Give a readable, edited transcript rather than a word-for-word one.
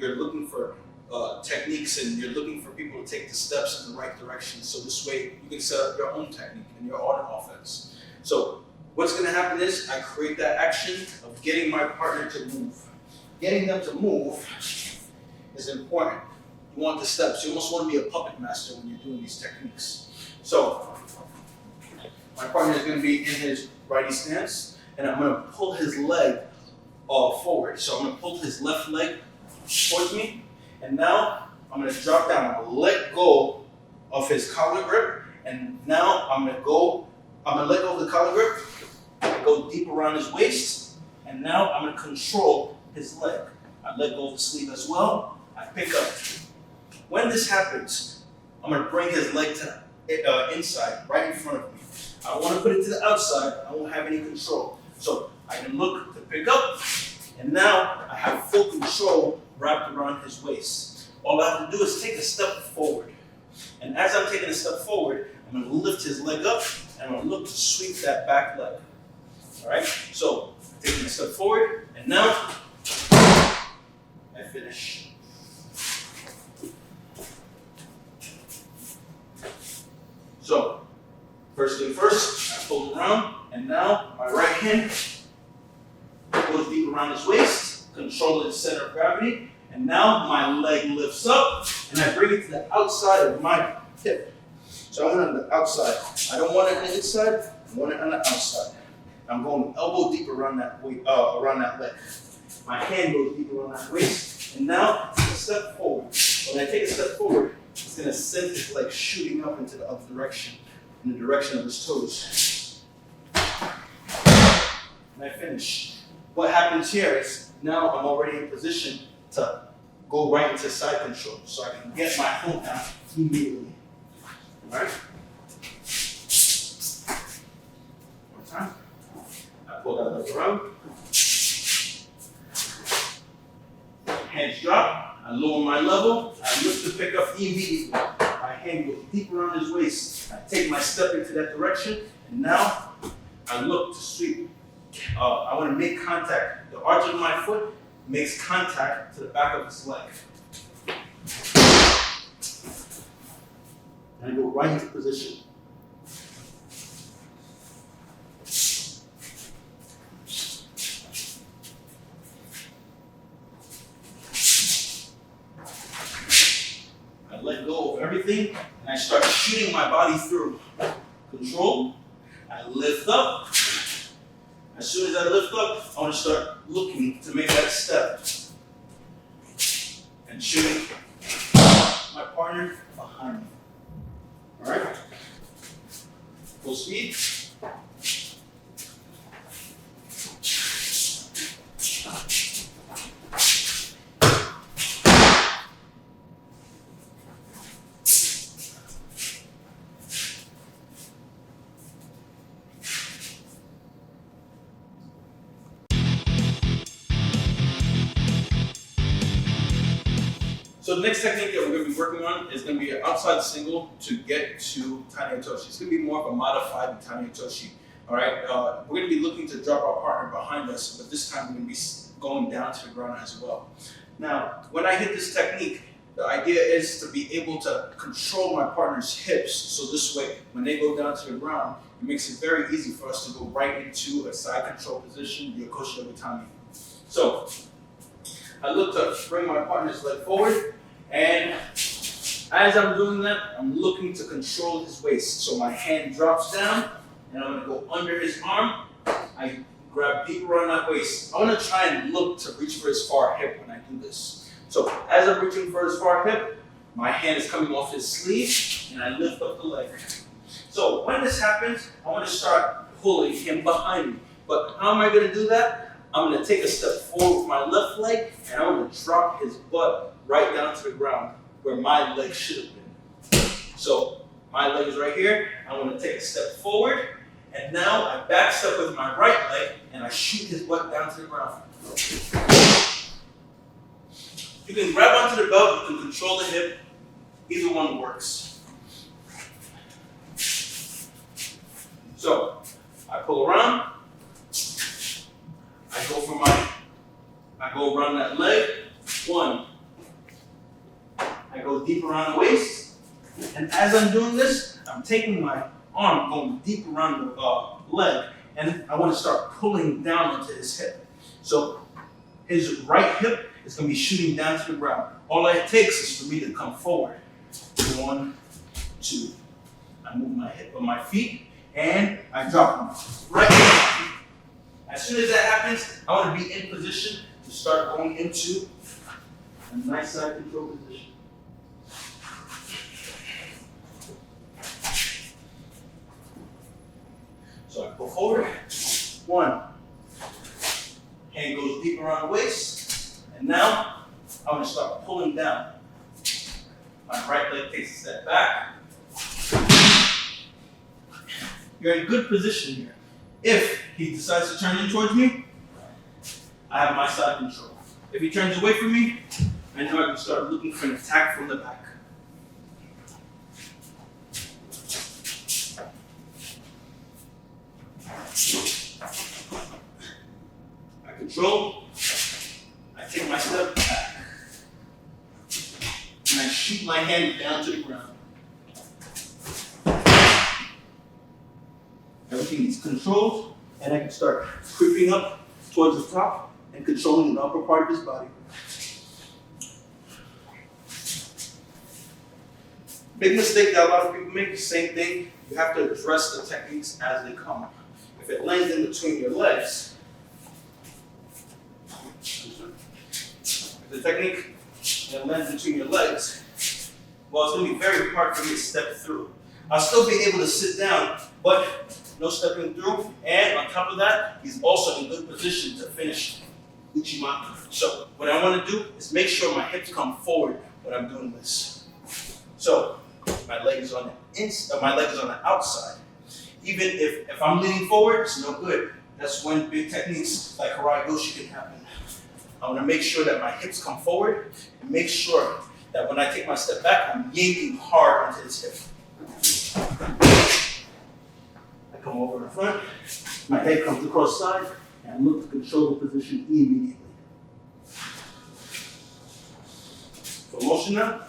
you're looking for techniques and you're looking for people to take the steps in the right direction. So this way you can set up your own technique and your own offense. So what's going to happen is I create that action of getting my partner to move. Getting them to move is important. You want the steps. You almost want to be a puppet master when you're doing these techniques. So my partner is going to be in his righty stance, and I'm going to pull his leg forward. So I'm going to pull his left leg towards me, and now I'm going to drop down. I'm going to let go of his collar grip, and now I'm going to let go of the collar grip, go deep around his waist, and now I'm going to control his leg. I let go of the sleeve as well. I pick up. When this happens, I'm going to bring his leg to inside, right in front of me. I don't want to put it to the outside. I won't have any control. So I can look to pick up, and now I have full control wrapped around his waist. All I have to do is take a step forward. And as I'm taking a step forward, I'm going to lift his leg up, and I'm going to look to sweep that back leg. All right? So taking a step forward, and now I finish. So, first thing first, I pull around, and now my right hand goes deep around his waist, control his center of gravity, and now my leg lifts up, and I bring it to the outside of my hip. So I want it on the outside. I don't want it on the inside, I want it on the outside. I'm going elbow deep around that leg. My hand goes deep around that waist, and now I take a step forward. When I take a step forward, it's going to send his leg shooting up into the other direction, in the direction of his toes. And I finish. What happens here is now I'm already in position to go right into side control, so I can get my hold down immediately. All right? One time. I pull that leg around. Hands drop. I lower my level, I lift the pick up immediately. My hand goes deep around his waist. I take my step into that direction, and now I look to sweep. I want to make contact. The arch of my foot makes contact to the back of his leg. And I go right into position. Let go of everything, and I start shooting my body through. Control. I lift up. As soon as I lift up, I want to start looking to make that step. And shooting my partner behind me. All right? Full speed. So the next technique that we're going to be working on is going to be an outside single to get to Tani Otoshi. It's going to be more of a modified Tani Otoshi. All right, we're going to be looking to drop our partner behind us, but this time we're going to be going down to the ground as well. Now, when I hit this technique, the idea is to be able to control my partner's hips. So this way, when they go down to the ground, it makes it very easy for us to go right into a side control position, the Okoshi Ogatami. So I look to bring my partner's leg forward, and as I'm doing that, I'm looking to control his waist. So my hand drops down, and I'm going to go under his arm. I grab deep around that waist. I want to try and look to reach for his far hip when I do this. So as I'm reaching for his far hip, my hand is coming off his sleeve, and I lift up the leg. So when this happens, I want to start pulling him behind me. But how am I going to do that? I'm going to take a step forward with my left leg, and I'm going to drop his butt right down to the ground where my leg should have been. So my leg is right here. I'm going to take a step forward, and now I back step with my right leg, and I shoot his butt down to the ground. You can grab onto the belt, you can control the hip. Either one works. So I pull around. I go around that leg. 1, go deep around the waist. And as I'm doing this, I'm taking my arm, going deep around the leg, and I want to start pulling down onto his hip. So his right hip is going to be shooting down to the ground. All it takes is for me to come forward. 1, 2. I move my hip on my feet, and I drop them right here. As soon as that happens, I want to be in position to start going into a nice side control position. So I pull forward. 1. Hand goes deep around the waist. And now I'm going to start pulling down. My right leg takes a step back. You're in a good position here. If he decides to turn in towards me, I have my side control. If he turns away from me, I know I can start looking for an attack from the back. I control, I take my step back, and I shoot my hand down to the ground. Everything is controlled, and I can start creeping up towards the top and controlling the upper part of his body. Big mistake that a lot of people make, the same thing, you have to address the techniques as they come. If it lands in between your legs, if the technique lands between your legs, well, it's going to be very hard for me to step through. I'll still be able to sit down, but no stepping through. And on top of that, he's also in good position to finish Uchimaki. So what I want to do is make sure my hips come forward when I'm doing this. So my leg is on the outside. Even if I'm leaning forward, it's no good. That's when big techniques like Harai Goshi can happen. I want to make sure that my hips come forward and make sure that when I take my step back, I'm yanking hard onto his hip. I come over in front, my head comes across the side, and I look to control the position immediately. Full motion now.